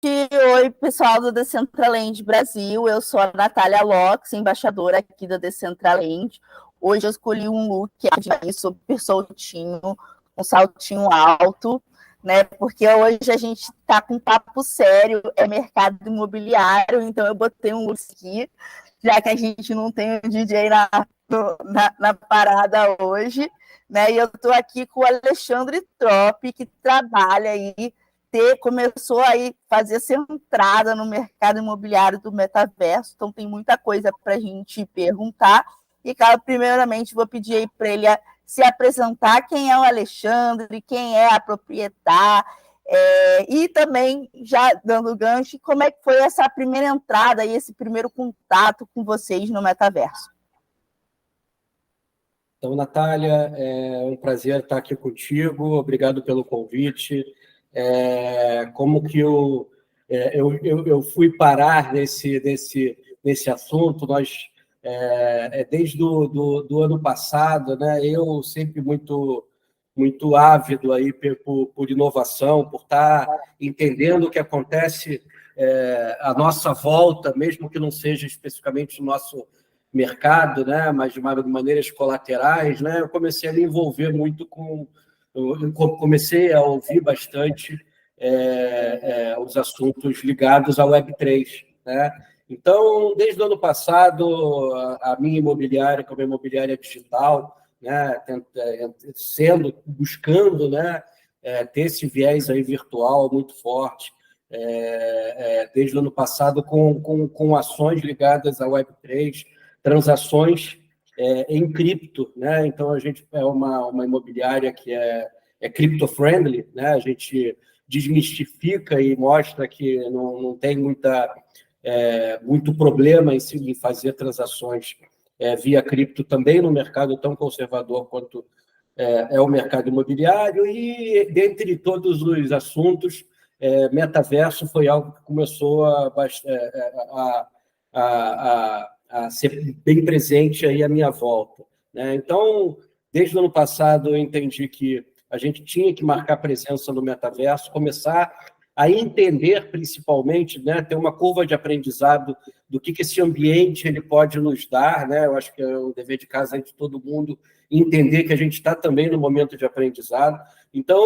Oi, pessoal do Decentraland Brasil. Eu sou a Natália Lopes, embaixadora aqui da Decentraland. Hoje eu escolhi um look super soltinho, um saltinho alto, né? Porque hoje a gente está com um papo sério, é mercado imobiliário, então eu botei um look aqui, já que a gente não tem um DJ na parada hoje, né? E eu estou aqui com o Alexandre Troppi, que trabalha aí, começou a fazer essa entrada no mercado imobiliário do metaverso, então tem muita coisa para a gente perguntar. E, cara, primeiramente, vou pedir aí para ele se apresentar, quem é o Alexandre, quem é a proprietária, e também, já dando gancho, como é que foi essa primeira entrada e esse primeiro contato com vocês no metaverso? Então, Natália, é um prazer estar aqui contigo, obrigado pelo convite. Como que eu fui parar nesse assunto? Desde do ano passado, né? Eu sempre muito ávido aí por inovação, por estar entendendo o que acontece à nossa volta, mesmo que não seja especificamente o nosso mercado, né? Mas de maneiras colaterais, né? Eu comecei a me envolver muito eu comecei a ouvir bastante os assuntos ligados à Web3, né? Então, desde o ano passado, a minha imobiliária, como imobiliária digital, né, buscando, né, ter esse viés aí virtual muito forte, desde o ano passado, com ações ligadas à Web3, transações em cripto, né? Então a gente é uma imobiliária que é crypto-friendly, né? A gente desmistifica e mostra que não tem muito problema em fazer transações via cripto também no mercado tão conservador quanto é o mercado imobiliário. E dentre todos os assuntos, metaverso foi algo que começou a ser bem presente aí à minha volta, né? Então, desde o ano passado, eu entendi que a gente tinha que marcar presença no metaverso, começar a entender, principalmente, né, ter uma curva de aprendizado do que esse ambiente ele pode nos dar, né? Eu acho que é um dever de casa de todo mundo entender que a gente está também no momento de aprendizado. Então,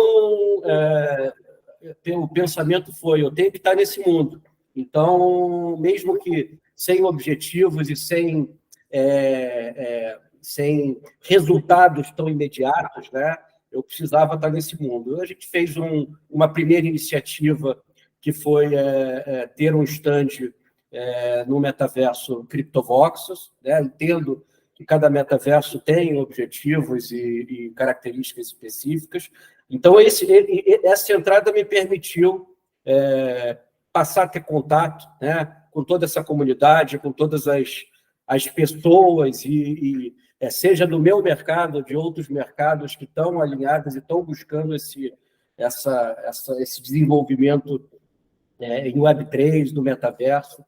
o pensamento foi: eu tenho que estar nesse mundo. Então, mesmo que sem objetivos e sem resultados tão imediatos, né? Eu precisava estar nesse mundo. A gente fez uma primeira iniciativa que foi ter um stand no metaverso CryptoVoxels, né? Entendo que cada metaverso tem objetivos e características específicas. Então, essa entrada me permitiu passar a ter contato, né, com toda essa comunidade, com todas as pessoas, seja do meu mercado, de outros mercados que estão alinhados e estão buscando esse desenvolvimento em Web3, no metaverso.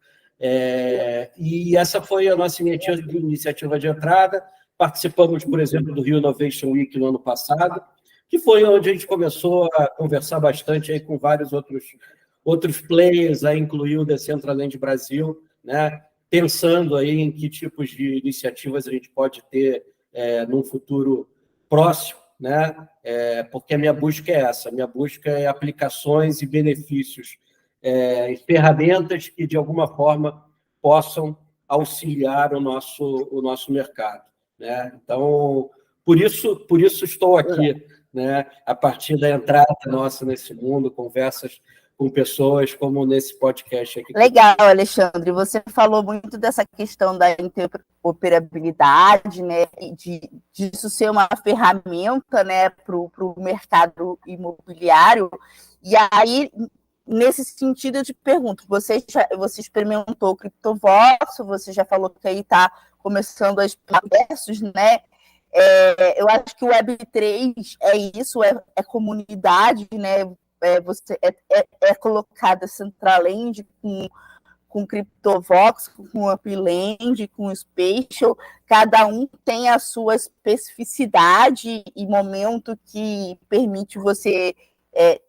E essa foi a nossa iniciativa de entrada. Participamos, por exemplo, do Rio Innovation Week no ano passado, que foi onde a gente começou a conversar bastante aí com vários outros players, a incluir o Decentraland Brasil, né? Pensando aí em que tipos de iniciativas a gente pode ter num futuro próximo, né? Porque a minha busca é essa, a minha busca é aplicações e benefícios, ferramentas que, de alguma forma, possam auxiliar o nosso mercado, né? Então, por isso estou aqui, né? A partir da entrada nossa nesse mundo, conversas com pessoas como nesse podcast aqui. Legal, Alexandre. Você falou muito dessa questão da interoperabilidade, né? Disso ser uma ferramenta, né, para o mercado imobiliário. E aí, nesse sentido, eu te pergunto: você experimentou o CryptoVoxel, você já falou que aí está começando a explorar versos, né? Eu acho que o Web3 é isso, é comunidade, né? Você colocada Centraland com CryptoVox, com Upland, com Spatial, cada um tem a sua especificidade e momento que permite você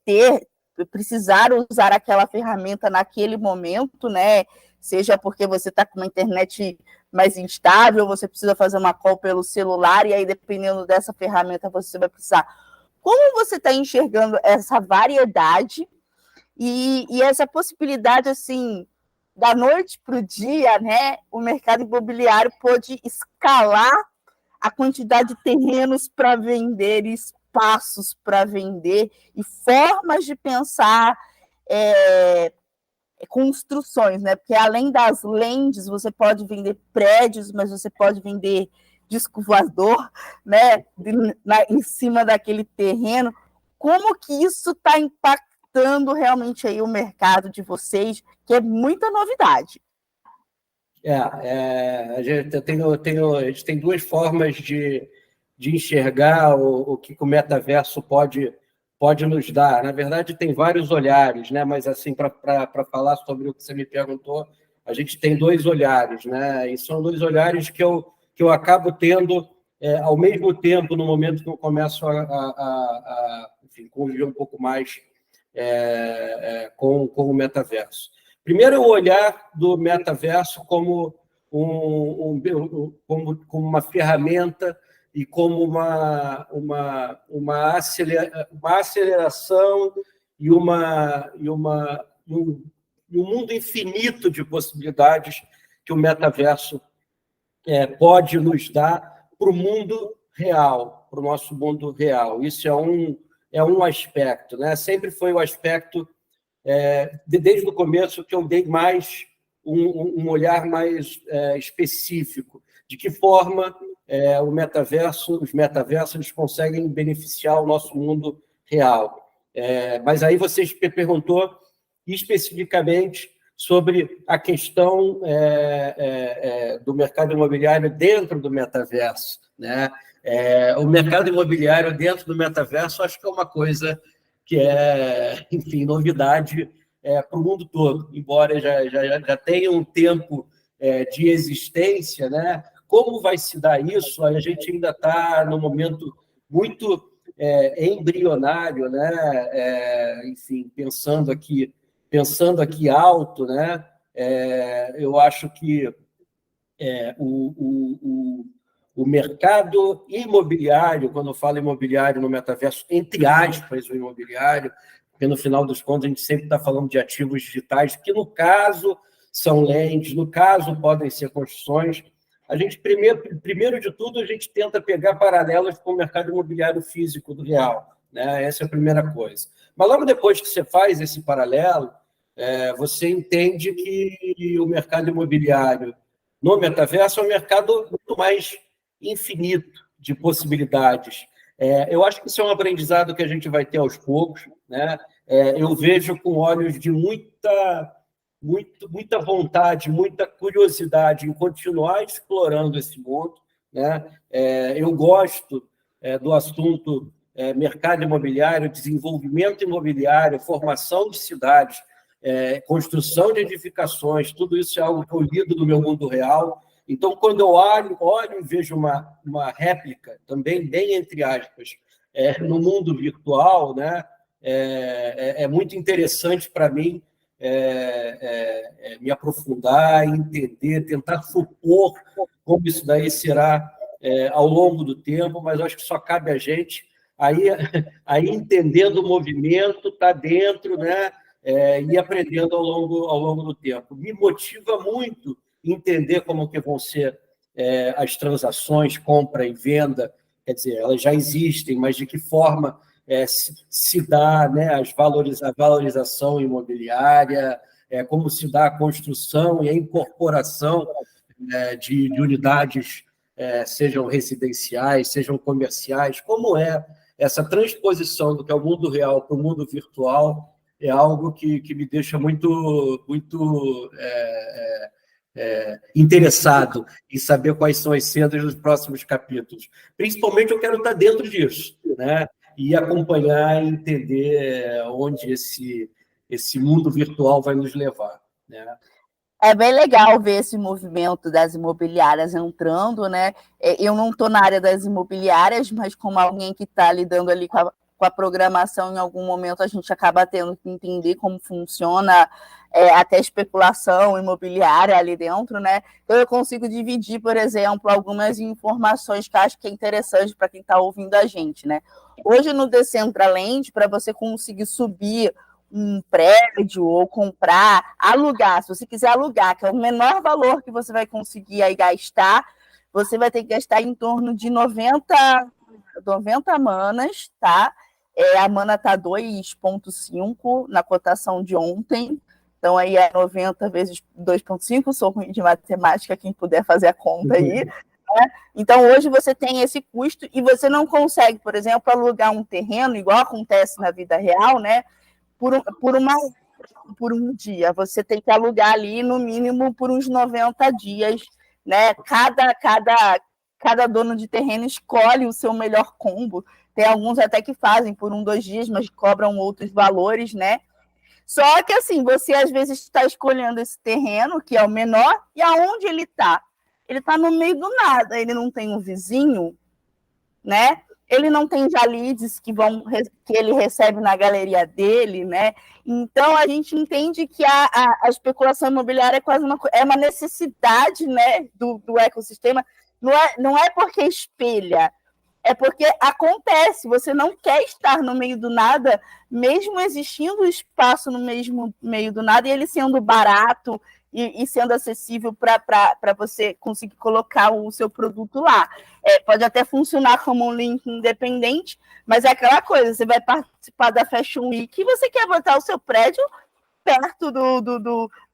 ter precisar usar aquela ferramenta naquele momento, né? Seja porque você está com uma internet mais instável, você precisa fazer uma call pelo celular, e aí, dependendo dessa ferramenta, você vai precisar. Como você está enxergando essa variedade e essa possibilidade, assim, da noite para o dia, né? O mercado imobiliário pôde escalar a quantidade de terrenos para vender, espaços para vender, e formas de pensar construções, né? Porque além das lands, você pode vender prédios, mas você pode vender disco voador, né? Em cima daquele terreno. Como que isso está impactando realmente aí o mercado de vocês, que é muita novidade? A gente tem duas formas de enxergar o que o metaverso pode nos dar. Na verdade, tem vários olhares, né? Mas, assim, para falar sobre o que você me perguntou, a gente tem dois olhares, né? E são dois olhares que eu acabo tendo ao mesmo tempo, no momento que eu começo enfim, conviver um pouco mais com o metaverso. Primeiro, o olhar do metaverso como uma ferramenta e como uma aceleração e um mundo infinito de possibilidades que o metaverso pode nos dar para o mundo real, para o nosso mundo real. Isso é um aspecto, né? Sempre foi o aspecto, desde o começo, que eu dei mais um olhar mais específico, de que forma os metaversos conseguem beneficiar o nosso mundo real. Mas aí você perguntou especificamente sobre a questão do mercado imobiliário dentro do metaverso, né? O mercado imobiliário dentro do metaverso, acho que é uma coisa que enfim, novidade para o mundo todo, embora já tenha um tempo de existência, né? Como vai se dar isso? A gente ainda está num momento muito embrionário, né? Enfim, pensando aqui alto, né? Eu acho que o mercado imobiliário, quando eu falo imobiliário no metaverso, entre aspas, o imobiliário, porque no final dos contos a gente sempre está falando de ativos digitais, que no caso são lentes, no caso podem ser construções. A gente, primeiro de tudo, a gente tenta pegar paralelos com o mercado imobiliário físico do real, né? Essa é a primeira coisa. Mas logo depois que você faz esse paralelo, você entende que o mercado imobiliário no metaverso é um mercado muito mais infinito de possibilidades. Eu acho que isso é um aprendizado que a gente vai ter aos poucos, né? Eu vejo com olhos de muita vontade, muita curiosidade em continuar explorando esse mundo, né? Eu gosto do assunto mercado imobiliário, desenvolvimento imobiliário, formação de cidades, construção de edificações, tudo isso é algo que eu lido no meu mundo real. Então, quando eu olho e vejo uma réplica, também bem entre aspas, no mundo virtual, né? É muito interessante para mim me aprofundar, entender, tentar supor como isso daí será ao longo do tempo, mas acho que só cabe a gente aí entendendo o movimento, tá dentro, né? E aprendendo ao longo do tempo. Me motiva muito entender como que vão ser as transações, compra e venda, quer dizer, elas já existem, mas de que forma se dá, né, a valorização imobiliária, como se dá a construção e a incorporação de unidades, sejam residenciais, sejam comerciais, como essa transposição do que é o mundo real para o mundo virtual, é algo que me deixa muito interessado em saber quais são as cenas dos próximos capítulos. Principalmente eu quero estar dentro disso, né? E acompanhar e entender onde esse mundo virtual vai nos levar, né? É bem legal ver esse movimento das imobiliárias entrando, né? Eu não estou na área das imobiliárias, mas como alguém que está lidando ali com com a programação, em algum momento a gente acaba tendo que entender como funciona até a especulação imobiliária ali dentro, né? Então eu consigo dividir, por exemplo, algumas informações que eu acho que é interessante para quem está ouvindo a gente, né? Hoje no Decentraland, para você conseguir subir um prédio ou comprar, alugar, se você quiser alugar, que é o menor valor que você vai conseguir aí gastar, você vai ter que gastar em torno de 90 manas, tá? A mana tá 2,5 na cotação de ontem, então aí é 90 vezes 2,5, sou ruim de matemática, quem puder fazer a conta aí. Né? Então hoje você tem esse custo e você não consegue, por exemplo, alugar um terreno, igual acontece na vida real, né? Por um dia. Você tem que alugar ali, no mínimo, por uns 90 dias, né? Cada dono de terreno escolhe o seu melhor combo. Tem alguns até que fazem por 2 dias, mas cobram outros valores, né? Só que, assim, você às vezes está escolhendo esse terreno, que é o menor, e aonde ele está? Ele está no meio do nada, ele não tem um vizinho, né? Ele não tem já leads que ele recebe na galeria dele, né? Então a gente entende que a especulação imobiliária é quase uma necessidade, né, do ecossistema. Não é porque espelha, é porque acontece. Você não quer estar no meio do nada, mesmo existindo espaço no mesmo meio do nada, e ele sendo barato e sendo acessível para você conseguir colocar o seu produto lá. Pode até funcionar como um link independente, mas é aquela coisa, você vai participar da Fashion Week e você quer botar o seu prédio perto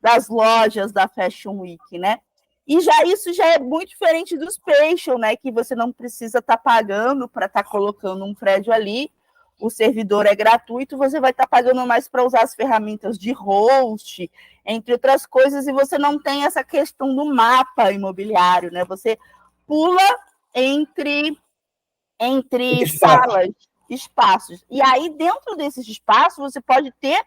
das lojas da Fashion Week, né? E isso já é muito diferente do Spatial, né? Que você não precisa estar pagando para estar colocando um prédio ali, o servidor é gratuito, você vai estar pagando mais para usar as ferramentas de host, entre outras coisas, e você não tem essa questão do mapa imobiliário, né? Você pula entre salas, espaços. E aí, dentro desses espaços, você pode ter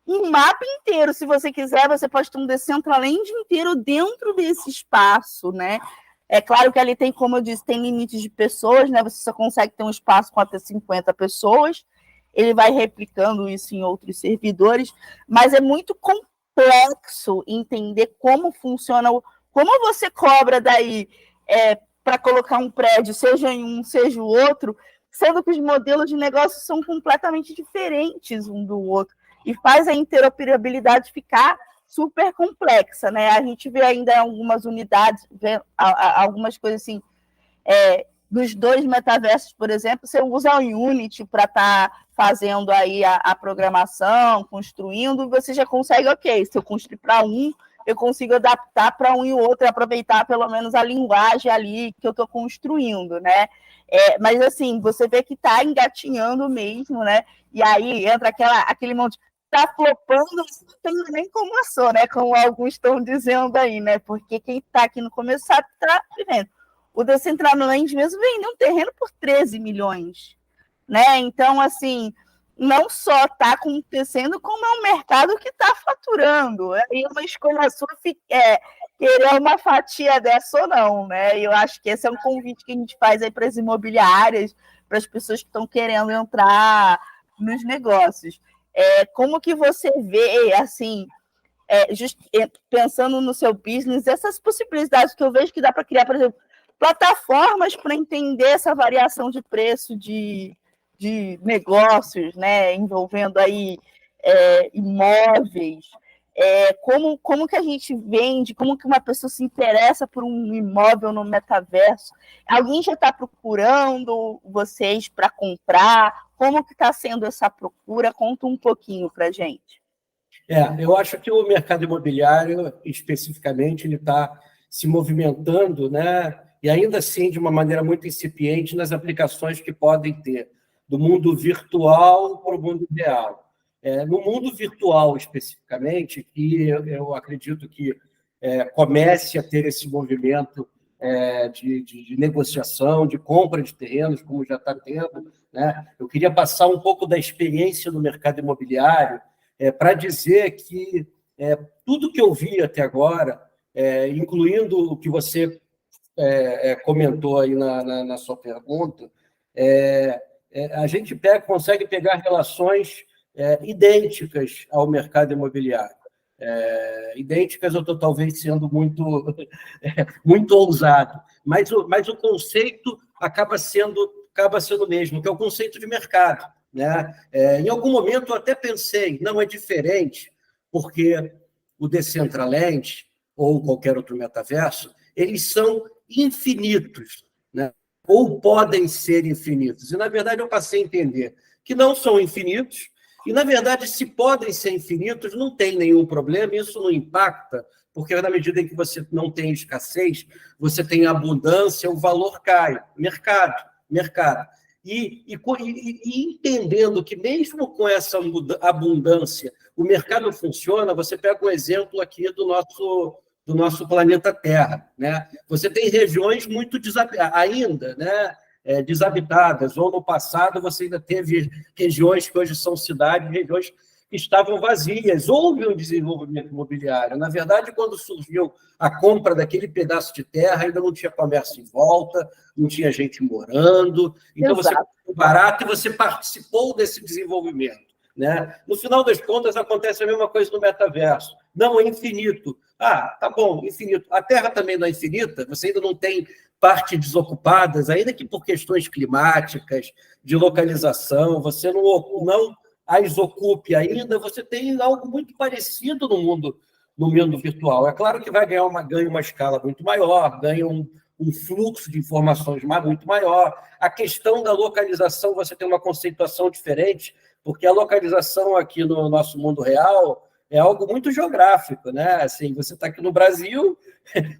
um mapa inteiro. Se você quiser, você pode ter um Decentraland inteiro dentro desse espaço, né? É claro que ali tem, como eu disse, tem limites de pessoas, né? Você só consegue ter um espaço com até 50 pessoas. Ele vai replicando isso em outros servidores, mas é muito complexo entender como funciona, como você cobra daí para colocar um prédio, seja em um, seja o outro, sendo que os modelos de negócio são completamente diferentes um do outro, e faz a interoperabilidade ficar super complexa, né? A gente vê ainda algumas unidades, algumas coisas assim, dos 2 metaversos, por exemplo, você usa o Unity para estar fazendo aí a programação, construindo, você já consegue, ok, se eu construir para um, eu consigo adaptar para um e o outro, e aproveitar pelo menos a linguagem ali que eu estou construindo, né? Mas assim, você vê que está engatinhando mesmo, né? E aí entra aquele monte, está flopando, não tem nem como assou, né? Como alguns estão dizendo aí, né? Porque quem está aqui no começo sabe que está vivendo. O Decentraland mesmo vendeu um terreno por 13 milhões, né? Então, assim, não só está acontecendo, como é um mercado que está faturando. E uma escolha sua querer uma fatia dessa ou não, né? E eu acho que esse é um convite que a gente faz aí para as imobiliárias, para as pessoas que estão querendo entrar nos negócios. Como que você vê, assim, pensando no seu business, essas possibilidades que eu vejo que dá para criar, por exemplo, plataformas para entender essa variação de preço de negócios, né, envolvendo aí imóveis, como que a gente vende, como que uma pessoa se interessa por um imóvel no metaverso? Alguém já está procurando vocês para comprar? Como que está sendo essa procura? Conta um pouquinho para a gente. Eu acho que o mercado imobiliário, especificamente, ele está se movimentando, né? E ainda assim de uma maneira muito incipiente nas aplicações que podem ter, do mundo virtual para o mundo real. No mundo virtual, especificamente, que eu acredito que comece a ter esse movimento de negociação, de compra de terrenos, como já está tendo, né? Eu queria passar um pouco da experiência no mercado imobiliário para dizer que tudo que eu vi até agora, incluindo o que você comentou aí na sua pergunta, a gente consegue pegar relações idênticas ao mercado imobiliário. Idênticas, eu estou talvez sendo muito ousado, mas o conceito acaba sendo o mesmo, que é o conceito de mercado, né? Em algum momento eu até pensei, não é diferente, porque o Decentraland ou qualquer outro metaverso, eles são infinitos, né? Ou podem ser infinitos. E, na verdade, eu passei a entender que não são infinitos, e, na verdade, se podem ser infinitos, não tem nenhum problema, isso não impacta, porque na medida em que você não tem escassez, você tem abundância, o valor cai. Mercado. E entendendo que, mesmo com essa abundância, o mercado funciona, você pega um exemplo aqui do nosso planeta Terra, né? Você tem regiões muito ainda, né, desabitadas, ou no passado você ainda teve regiões que hoje são cidades, regiões que estavam vazias. Houve um desenvolvimento imobiliário. Na verdade, quando surgiu a compra daquele pedaço de terra, ainda não tinha comércio em volta, não tinha gente morando, então você comprou barato e você participou desse desenvolvimento, né? No final das contas, acontece a mesma coisa no metaverso. Não é infinito. Tá bom, infinito. A Terra também não é infinita, você ainda não tem partes desocupadas, ainda que por questões climáticas, de localização, você não as ocupe ainda, você tem algo muito parecido no mundo virtual. É claro que vai ganha uma escala muito maior, ganha um fluxo de informações muito maior. A questão da localização, você tem uma conceituação diferente, porque a localização aqui no nosso mundo real é algo muito geográfico, né? Assim, você está aqui no Brasil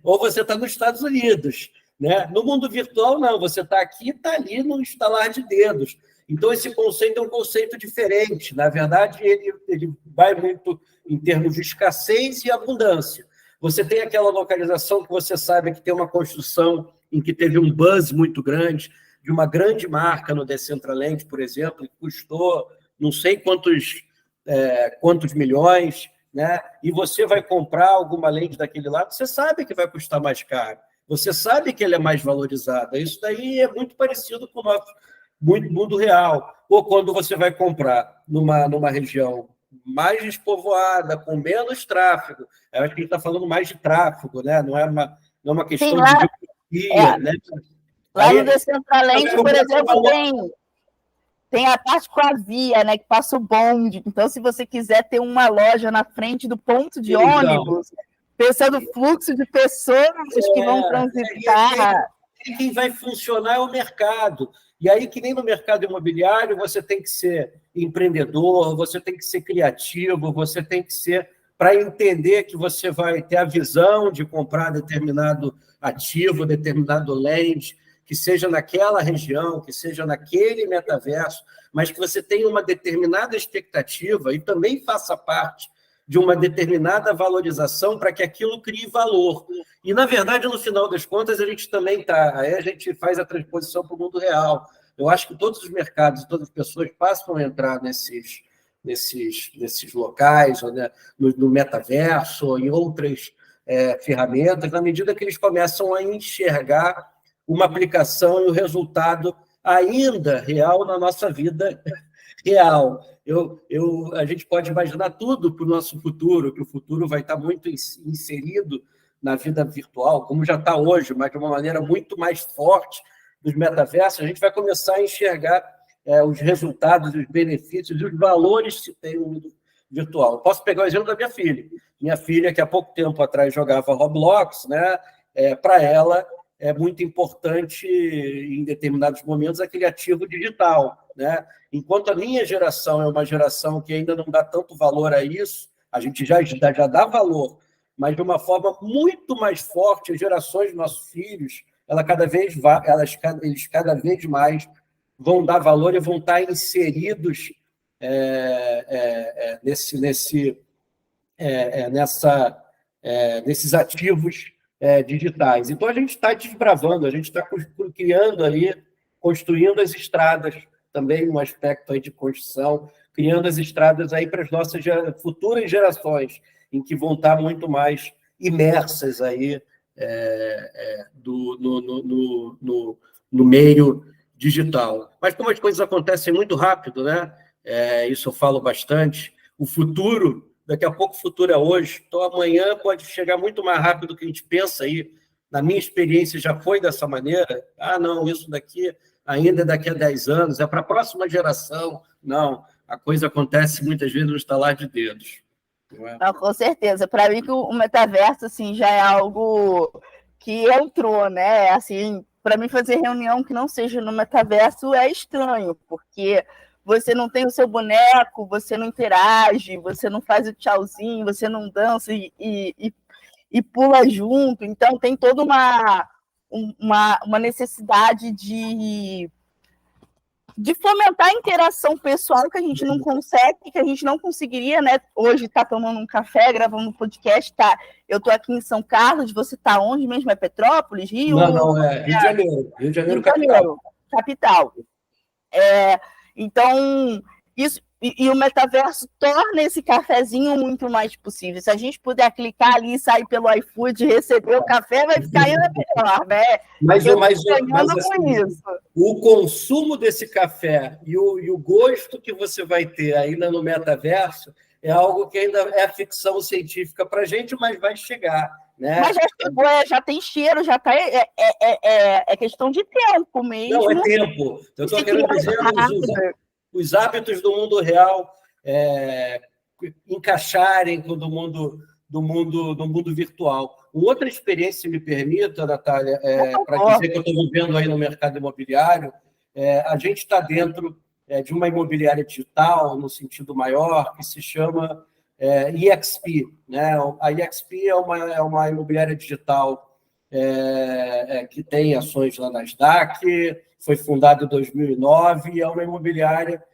ou você está nos Estados Unidos, né? No mundo virtual, não. Você está aqui e está ali no estalar de dedos. Então, esse conceito é um conceito diferente. Na verdade, ele vai muito em termos de escassez e abundância. Você tem aquela localização que você sabe que tem uma construção em que teve um buzz muito grande, de uma grande marca no Decentraland, por exemplo, que custou não sei quantos milhões, né? E você vai comprar alguma lente daquele lado, você sabe que vai custar mais caro, você sabe que ele é mais valorizado. Isso daí é muito parecido com o nosso mundo real. Ou quando você vai comprar numa região mais despovoada, com menos tráfego. Eu acho que a gente está falando mais de tráfego, né? Não é uma questão de geografia, né? Lá no Decentraland, por exemplo, tem a parte com a via, né, que passa o bonde. Então, se você quiser ter uma loja na frente do ponto de ônibus, pensando no fluxo de pessoas que vão transitar... Quem vai funcionar é o mercado. E aí, que nem no mercado imobiliário, você tem que ser empreendedor, você tem que ser criativo, você tem que ser... para entender que você vai ter a visão de comprar determinado ativo, determinado land, que seja naquela região, que seja naquele metaverso, mas que você tenha uma determinada expectativa e também faça parte de uma determinada valorização para que aquilo crie valor. E, na verdade, no final das contas, a gente também a gente faz a transposição para o mundo real. Eu acho que todos os mercados e todas as pessoas passam a entrar nesses locais, né, no metaverso, ou em outras ferramentas, na medida que eles começam a enxergar uma aplicação e o resultado ainda real na nossa vida real. A gente pode imaginar tudo para o nosso futuro, que o futuro vai estar muito inserido na vida virtual, como já está hoje, mas de uma maneira muito mais forte dos metaversos. A gente vai começar a enxergar os resultados, os benefícios e os valores que tem no mundo virtual. Posso pegar o exemplo da minha filha. Minha filha, que há pouco tempo atrás jogava Roblox, né? Para ela é muito importante, em determinados momentos, aquele ativo digital, né? Enquanto a minha geração é uma geração que ainda não dá tanto valor a isso, a gente já dá valor, mas de uma forma muito mais forte, as gerações dos nossos filhos, eles cada vez mais vão dar valor e vão estar inseridos nesses ativos digitais. Então, a gente está desbravando, a gente está criando ali, construindo as estradas, também um aspecto aí de construção, criando as estradas aí para as nossas futuras gerações, em que vão estar muito mais imersas aí no meio digital. Mas como as coisas acontecem muito rápido, né? Isso eu falo bastante. O futuro, daqui a pouco o futuro é hoje. Então, amanhã pode chegar muito mais rápido do que a gente pensa aí. Na minha experiência, já foi dessa maneira. Ah, não, isso daqui ainda é daqui a 10 anos, é para a próxima geração. Não, a coisa acontece muitas vezes no estalar de dedos. Não é? Não, com certeza. Para mim, que o metaverso assim, já é algo que entrou, né? Assim, para mim, fazer reunião que não seja no metaverso é estranho, porque você não tem o seu boneco, você não interage, você não faz o tchauzinho, você não dança e pula junto. Então, tem toda uma necessidade de fomentar a interação pessoal que a gente não consegue, que a gente não conseguiria, né? Hoje tá tomando um café, gravando um podcast, tá? Eu tô aqui em São Carlos, você tá onde mesmo? É Petrópolis, Rio? Não, é Rio de Janeiro. Rio de Janeiro, capital. Então, isso e o metaverso torna esse cafezinho muito mais possível. Se a gente puder clicar ali e sair pelo iFood e receber o café, vai ficar ainda melhor, né? Mas assim, o consumo desse café e o gosto que você vai ter ainda no metaverso é algo que ainda é ficção científica para a gente, mas vai chegar. Né? Mas já chegou, já tem cheiro, já tá. É questão de tempo mesmo. Não, é tempo. Eu estou querendo dizer os hábitos do mundo real encaixarem com do mundo virtual. Uma outra experiência, se me permita, Natália, para dizer que eu estou vivendo aí no mercado imobiliário, a gente está dentro de uma imobiliária digital, no sentido maior, que se chama EXP. Né? A EXP é uma imobiliária digital que tem ações lá na Nasdaq, foi fundada em 2009 e é uma imobiliária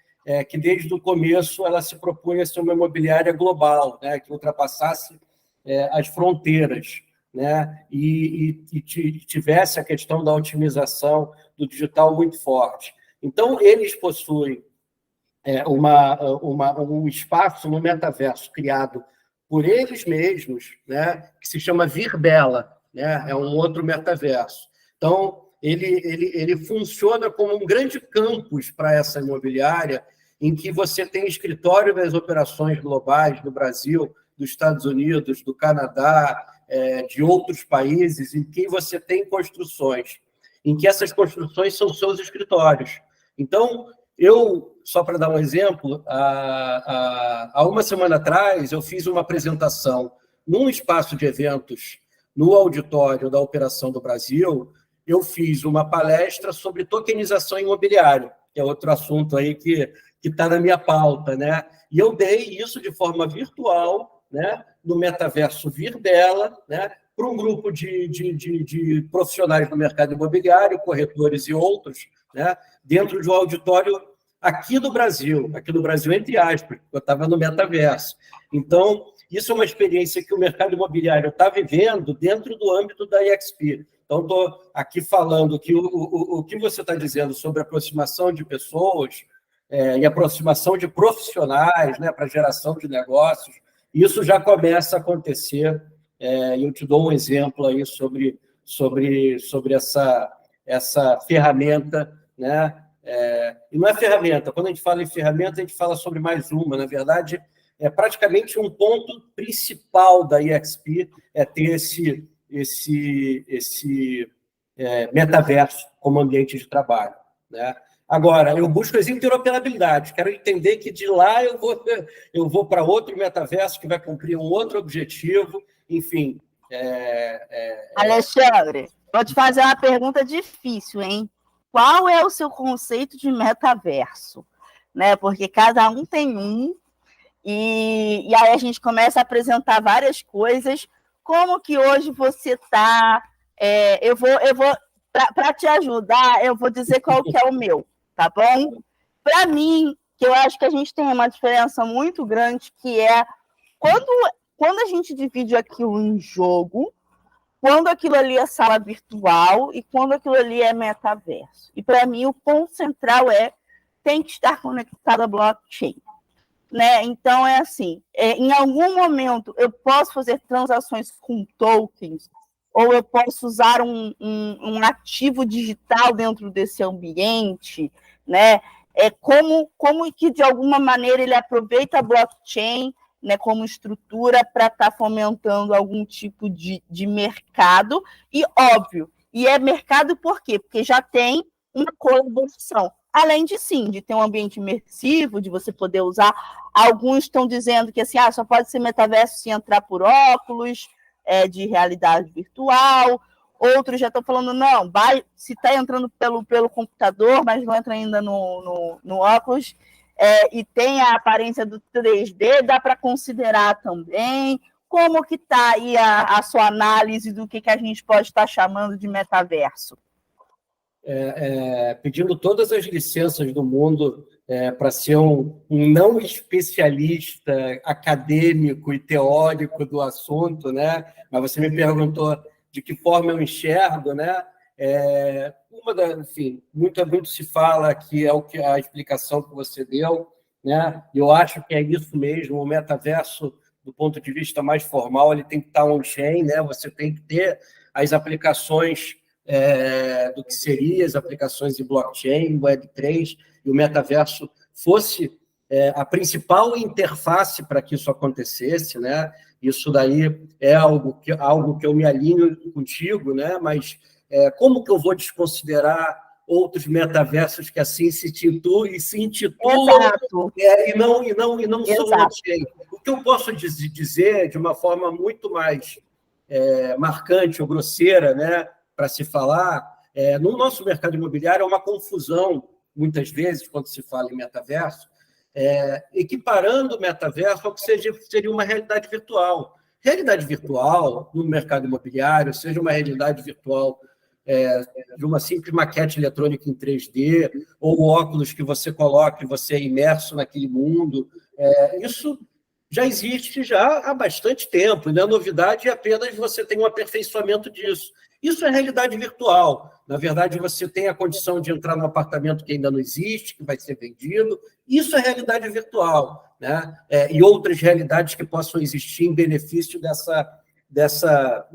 que, desde o começo, ela se propunha a ser uma imobiliária global, né, que ultrapassasse as fronteiras, né, e tivesse a questão da otimização do digital muito forte. Então, eles possuem um espaço no metaverso criado por eles mesmos, né, que se chama Virbela, né, é um outro metaverso. Então, ele funciona como um grande campus para essa imobiliária, em que você tem escritório das operações globais do Brasil, dos Estados Unidos, do Canadá, de outros países, em que você tem construções, em que essas construções são seus escritórios. Então, só para dar um exemplo, há uma semana atrás, eu fiz uma apresentação num espaço de eventos, no auditório da Operação do Brasil. Eu fiz uma palestra sobre tokenização imobiliária, que é outro assunto aí que está na minha pauta, né? E eu dei isso de forma virtual, né, no metaverso Virbela, né, para um grupo de profissionais do mercado imobiliário, corretores e outros, né, dentro de um auditório aqui do Brasil entre aspas, eu estava no metaverso. Então, isso é uma experiência que o mercado imobiliário está vivendo dentro do âmbito da EXP. Então, estou aqui falando que o que você está dizendo sobre aproximação de pessoas e aproximação de profissionais, né, para geração de negócios, isso já começa a acontecer. E eu te dou um exemplo aí sobre essa ferramenta, né? E não é ferramenta, quando a gente fala em ferramenta, a gente fala sobre mais uma. Na verdade, é praticamente um ponto principal da EXP ter esse metaverso como ambiente de trabalho, né? Agora, eu busco as interoperabilidades, quero entender que de lá eu vou para outro metaverso que vai cumprir um outro objetivo, enfim. Alexandre, vou te fazer uma pergunta difícil, hein? Qual é o seu conceito de metaverso? Né? Porque cada um tem um, e aí a gente começa a apresentar várias coisas. Como que hoje você está? Eu vou para te ajudar, eu vou dizer qual que é o meu, tá bom? Para mim, que eu acho que a gente tem uma diferença muito grande, que é quando a gente divide aquilo em jogo, quando aquilo ali é sala virtual e quando aquilo ali é metaverso. E para mim o ponto central tem que estar conectado à blockchain. Né? Então, assim, em algum momento eu posso fazer transações com tokens ou eu posso usar um ativo digital dentro desse ambiente, né? Como que, de alguma maneira, ele aproveita a blockchain, né, como estrutura para estar fomentando algum tipo de mercado, e óbvio, e é mercado por quê? Porque já tem uma colaboração. Além de, sim, de ter um ambiente imersivo, de você poder usar. Alguns estão dizendo que assim, só pode ser metaverso se entrar por óculos de realidade virtual. Outros já estão falando, não, se está entrando pelo computador, mas não entra ainda no óculos, e tem a aparência do 3D, dá para considerar também. Como que está aí a sua análise do que a gente pode estar chamando de metaverso? Pedindo todas as licenças do mundo para ser um não especialista acadêmico e teórico do assunto, né? Mas você me perguntou de que forma eu enxergo, né? Enfim, muito se fala que é a explicação que você deu, né? Eu acho que é isso mesmo. O metaverso, do ponto de vista mais formal, ele tem que estar on-chain, né? Você tem que ter as aplicações do que seriam as aplicações de blockchain, Web3, e o metaverso fosse a principal interface para que isso acontecesse, né? Isso daí é algo que eu me alinho contigo, né? Mas como que eu vou desconsiderar outros metaversos que assim se intitulam e não são blockchain? O que eu posso dizer de uma forma muito mais marcante ou grosseira, né? Para se falar, no nosso mercado imobiliário é uma confusão, muitas vezes, quando se fala em metaverso, equiparando o metaverso ao que seria uma realidade virtual. Realidade virtual, no mercado imobiliário, seja uma realidade virtual de uma simples maquete eletrônica em 3D, ou óculos que você coloca e você é imerso naquele mundo, isso já existe já há bastante tempo, né? A novidade é apenas você tem um aperfeiçoamento disso. Isso é realidade virtual. Na verdade, você tem a condição de entrar num apartamento que ainda não existe, que vai ser vendido. Isso é realidade virtual, né? E outras realidades que possam existir em benefício dessa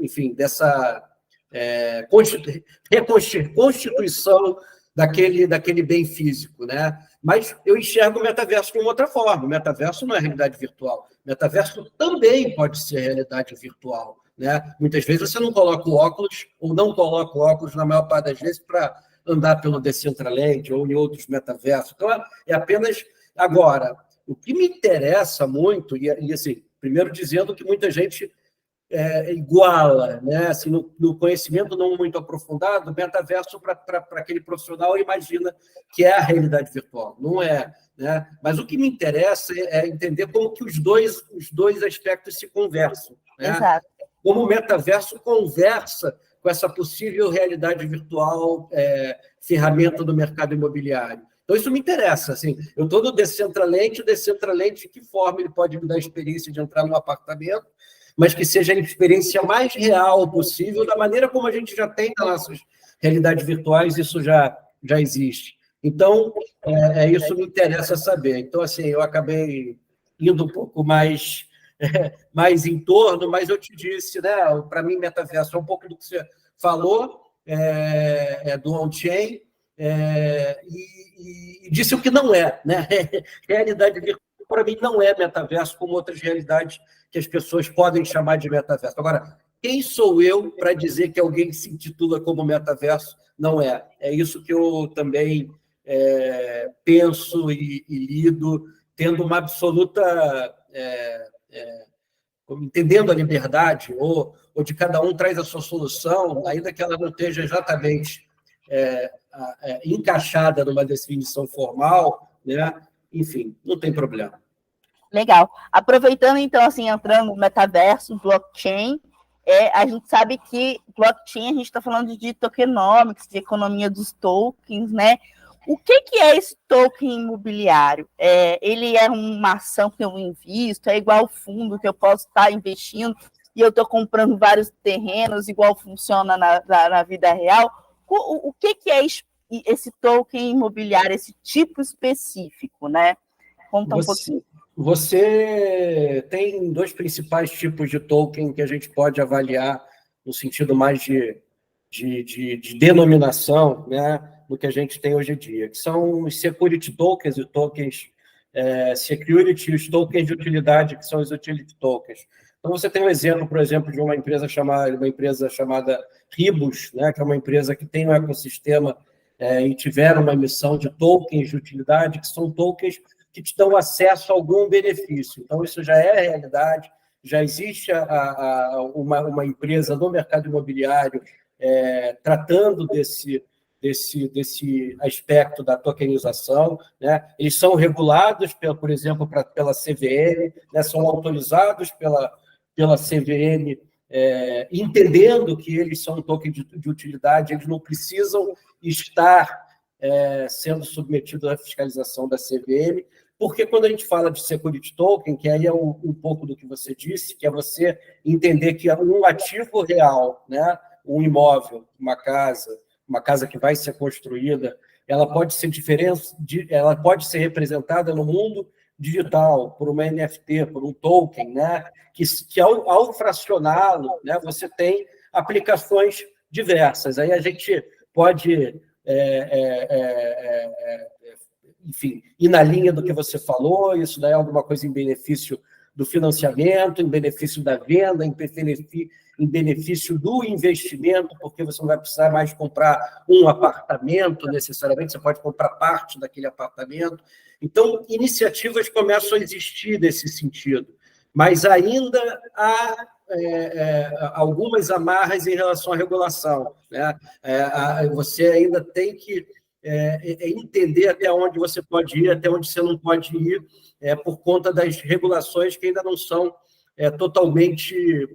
reconstituição daquele bem físico, né? Mas eu enxergo o metaverso de uma outra forma. O metaverso não é realidade virtual. O metaverso também pode ser realidade virtual, né? Muitas vezes você não coloca o óculos, ou não coloca o óculos, na maior parte das vezes, para andar pelo Decentraland ou em outros metaversos. Então, é apenas... Agora, o que me interessa muito, e assim, primeiro dizendo que muita gente iguala, né? Assim, no conhecimento não muito aprofundado, o metaverso para aquele profissional imagina que é a realidade virtual. Não é, né? Mas o que me interessa é entender como que os dois aspectos se conversam, né? Exato. Como o metaverso conversa com essa possível realidade virtual, ferramenta do mercado imobiliário. Então, isso me interessa. Assim, eu estou no Decentraland, de que forma ele pode me dar a experiência de entrar num apartamento, mas que seja a experiência mais real possível, da maneira como a gente já tem nas nossas realidades virtuais, isso já existe. Então, isso me interessa saber. Então, assim, eu acabei indo um pouco mais em torno, mas eu te disse, né? Para mim, metaverso é um pouco do que você falou, do on-chain, e disse o que não é, né? Realidade virtual, para mim, não é metaverso, como outras realidades que as pessoas podem chamar de metaverso. Agora, quem sou eu para dizer que alguém que se intitula como metaverso não é? É isso que eu também penso e lido, tendo uma absoluta... entendendo a liberdade, ou de cada um traz a sua solução, ainda que ela não esteja exatamente encaixada numa definição formal, né? Enfim, não tem problema. Legal. Aproveitando, então, assim, entrando no metaverso, blockchain, a gente sabe que blockchain, a gente está falando de tokenomics, de economia dos tokens, né? O que é esse token imobiliário? Ele é uma ação que eu invisto, é igual fundo que eu posso estar investindo e eu estou comprando vários terrenos, igual funciona na vida real. O que é esse token imobiliário, esse tipo específico, né? Conta um pouquinho. Você tem dois principais tipos de token que a gente pode avaliar no sentido mais de denominação, né, do que a gente tem hoje em dia, que são os security tokens e tokens security e os tokens de utilidade, que são os utility tokens. Então, você tem um exemplo, por exemplo, de uma empresa chamada Ribus, né, que é uma empresa que tem um ecossistema e tiveram uma emissão de tokens de utilidade, que são tokens que te dão acesso a algum benefício. Então, isso já é a realidade, já existe uma empresa no mercado imobiliário tratando desse aspecto da tokenização, né? Eles são regulados, por exemplo, pela CVM, né? São autorizados pela CVM, entendendo que eles são um token de utilidade, eles não precisam estar sendo submetidos à fiscalização da CVM, porque quando a gente fala de security token, que aí é um pouco do que você disse, que é você entender que um ativo real, né, um imóvel, uma casa que vai ser construída, ela pode ser ela pode ser representada no mundo digital por uma NFT, por um token, né, que ao fracioná-lo, né, você tem aplicações diversas. Aí a gente pode enfim, ir na linha do que você falou, isso daí é alguma coisa em benefício do financiamento, em benefício da venda, em benefício do investimento, porque você não vai precisar mais comprar um apartamento necessariamente, você pode comprar parte daquele apartamento. Então, iniciativas começam a existir nesse sentido, mas ainda há algumas amarras em relação à regulação, né? Você ainda tem que entender até onde você pode ir, até onde você não pode ir, por conta das regulações que ainda não são totalmente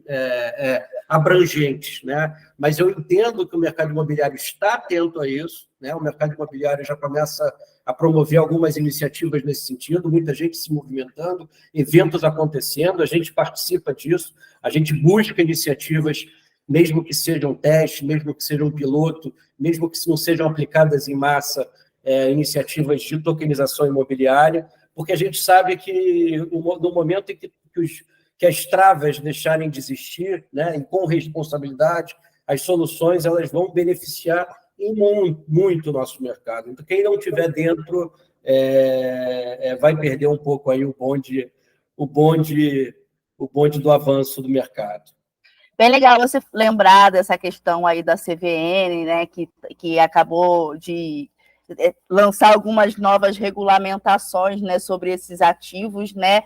abrangentes, né? Mas eu entendo que o mercado imobiliário está atento a isso, né? O mercado imobiliário já começa a promover algumas iniciativas nesse sentido, muita gente se movimentando, eventos acontecendo, a gente participa disso, a gente busca iniciativas, mesmo que sejam testes, mesmo que sejam piloto, mesmo que não sejam aplicadas em massa, iniciativas de tokenização imobiliária, porque a gente sabe que no momento em que as travas deixarem de existir, né, e com responsabilidade, as soluções elas vão beneficiar muito o nosso mercado. Então, quem não estiver dentro vai perder um pouco aí o bonde do avanço do mercado. Bem legal você lembrar dessa questão aí da CVM, né, que acabou de lançar algumas novas regulamentações, né, sobre esses ativos, né?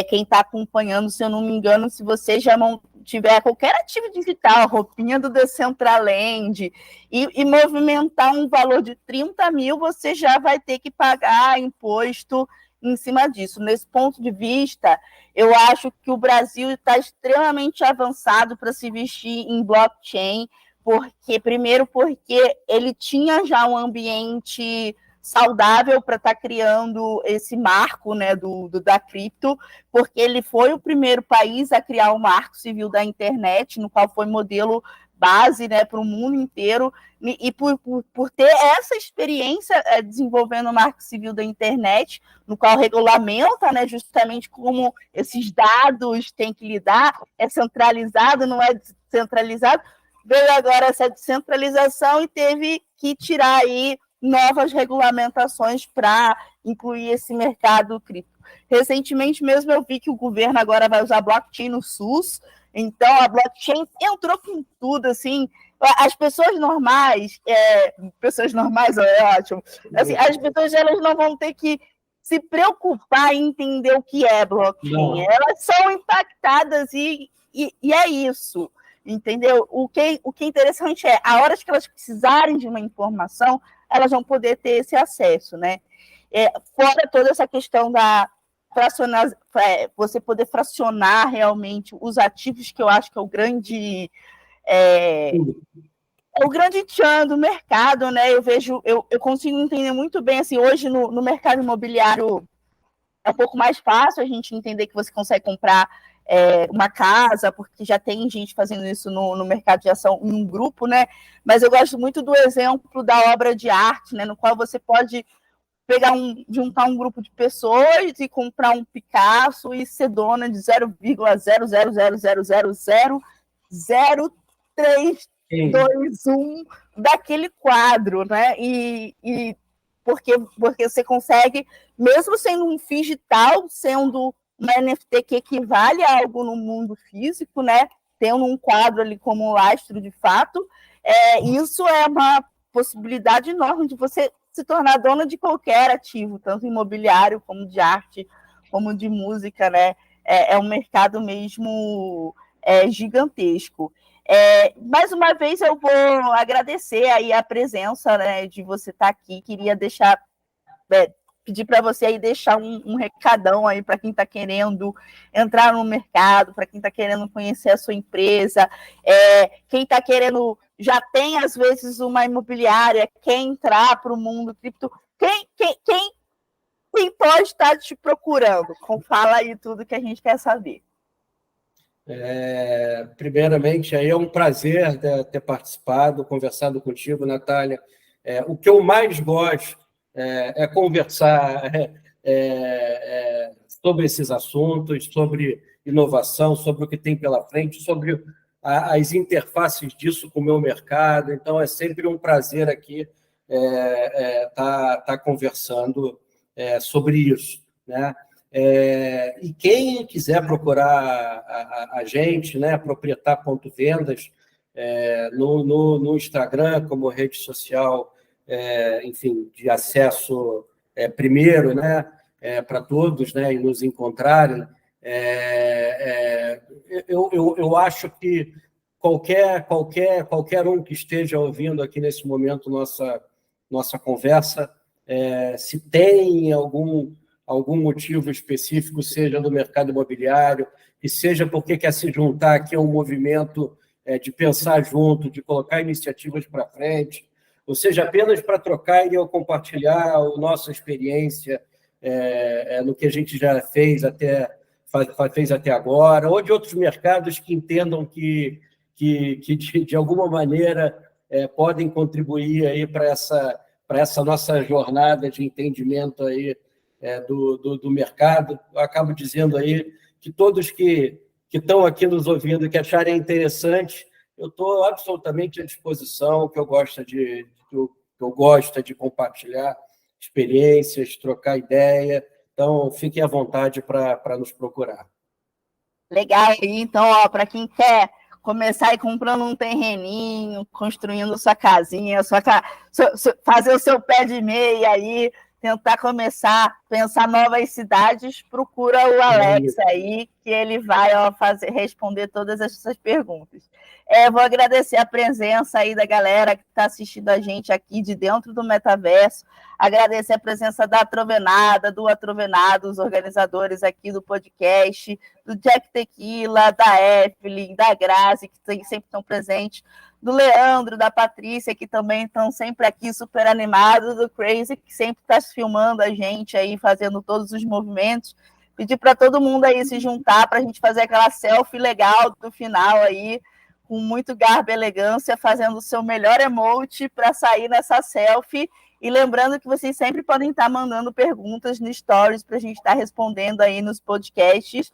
Quem está acompanhando, se eu não me engano, se você já tiver qualquer ativo digital, roupinha do Decentraland, e movimentar um valor de 30 mil, você já vai ter que pagar imposto em cima disso. Nesse ponto de vista, eu acho que o Brasil está extremamente avançado para se investir em blockchain, primeiro porque ele tinha já um ambiente saudável para estar criando esse marco, né, da cripto, porque ele foi o primeiro país a criar o Marco Civil da Internet, no qual foi modelo base, né, para o mundo inteiro, e por ter essa experiência desenvolvendo o Marco Civil da Internet, no qual regulamenta, né, justamente como esses dados têm que lidar, é centralizado, não é descentralizado, veio agora essa descentralização e teve que tirar aí novas regulamentações para incluir esse mercado cripto. Recentemente mesmo eu vi que o governo agora vai usar blockchain no SUS, então a blockchain entrou com tudo, assim, as pessoas normais é ótimo, assim, as pessoas elas não vão ter que se preocupar em entender o que é blockchain, elas são impactadas e é isso. Entendeu? O que é interessante é, a hora que elas precisarem de uma informação, elas vão poder ter esse acesso, né? Fora toda essa questão da você poder fracionar realmente os ativos, que eu acho que é o grande tchan do mercado, né? Eu consigo entender muito bem, assim, hoje no mercado imobiliário é um pouco mais fácil a gente entender que você consegue comprar uma casa, porque já tem gente fazendo isso no mercado de ação em um grupo, né? Mas eu gosto muito do exemplo da obra de arte, né? No qual você pode juntar um grupo de pessoas e comprar um Picasso e ser dona de 0,000000003 3, 2, 1 daquele quadro, né? E porque você consegue, mesmo sendo um digital, sendo uma NFT que equivale a algo no mundo físico, né? Tendo um quadro ali como um lastro de fato, isso é uma possibilidade enorme de você se tornar dona de qualquer ativo, tanto imobiliário como de arte, como de música, né? É um mercado mesmo gigantesco. Mais uma vez eu vou agradecer aí a presença, né, de você estar aqui. Queria pedir para você aí deixar um recadão aí para quem está querendo entrar no mercado, para quem está querendo conhecer a sua empresa, quem está querendo, já tem às vezes uma imobiliária, quer entrar para o mundo cripto, quem pode estar te procurando? Fala aí tudo que a gente quer saber. Primeiramente, aí é um prazer ter participado, conversado contigo, Natália. O que eu mais gosto é conversar sobre esses assuntos, sobre inovação, sobre o que tem pela frente, sobre as interfaces disso com o meu mercado. Então, é sempre um prazer aqui estar conversando sobre isso, né? E quem quiser procurar a gente, né, proprietar.vendas, no Instagram, como rede social, enfim, de acesso primeiro, né, para todos, né, e nos encontrarem. Eu acho que qualquer um que esteja ouvindo aqui nesse momento nossa conversa, se tem algum motivo específico, seja do mercado imobiliário, e seja porque quer se juntar aqui a um movimento de pensar junto, de colocar iniciativas para frente, ou seja, apenas para trocar e eu compartilhar a nossa experiência no que a gente já fez até agora, ou de outros mercados que entendam que de alguma maneira podem contribuir aí para essa nossa jornada de entendimento aí do mercado. Eu acabo dizendo aí que todos que estão aqui nos ouvindo, que acharem interessante, eu estou absolutamente à disposição, que eu gosto de compartilhar experiências, trocar ideia. Então, fiquem à vontade para nos procurar. Legal. Então, para quem quer começar aí comprando um terreninho, construindo sua casinha, fazer o seu pé de meia aí, tentar começar a pensar novas cidades, procura o Alex aí, que ele vai responder todas essas perguntas. Vou agradecer a presença aí da galera que está assistindo a gente aqui de dentro do metaverso, agradecer a presença da Atrovenada, do Atrovenado, os organizadores aqui do podcast, do Jack Tequila, da Evelyn, da Grazi, que sempre estão presentes, do Leandro, da Patrícia, que também estão sempre aqui super animados, do Crazy, que sempre está filmando a gente aí, fazendo todos os movimentos. Pedir para todo mundo aí se juntar para a gente fazer aquela selfie legal do final aí, com muito garbo e elegância, fazendo o seu melhor emote para sair nessa selfie. E lembrando que vocês sempre podem estar mandando perguntas no Stories para a gente estar respondendo aí nos podcasts,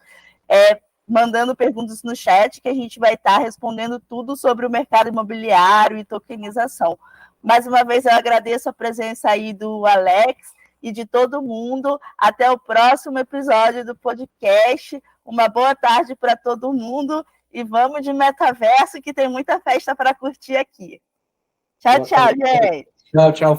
mandando perguntas no chat, que a gente vai estar respondendo tudo sobre o mercado imobiliário e tokenização. Mais uma vez, eu agradeço a presença aí do Alex e de todo mundo. Até o próximo episódio do podcast. Uma boa tarde para todo mundo e vamos de metaverso, que tem muita festa para curtir aqui. Tchau, tchau, gente. Tchau, tchau.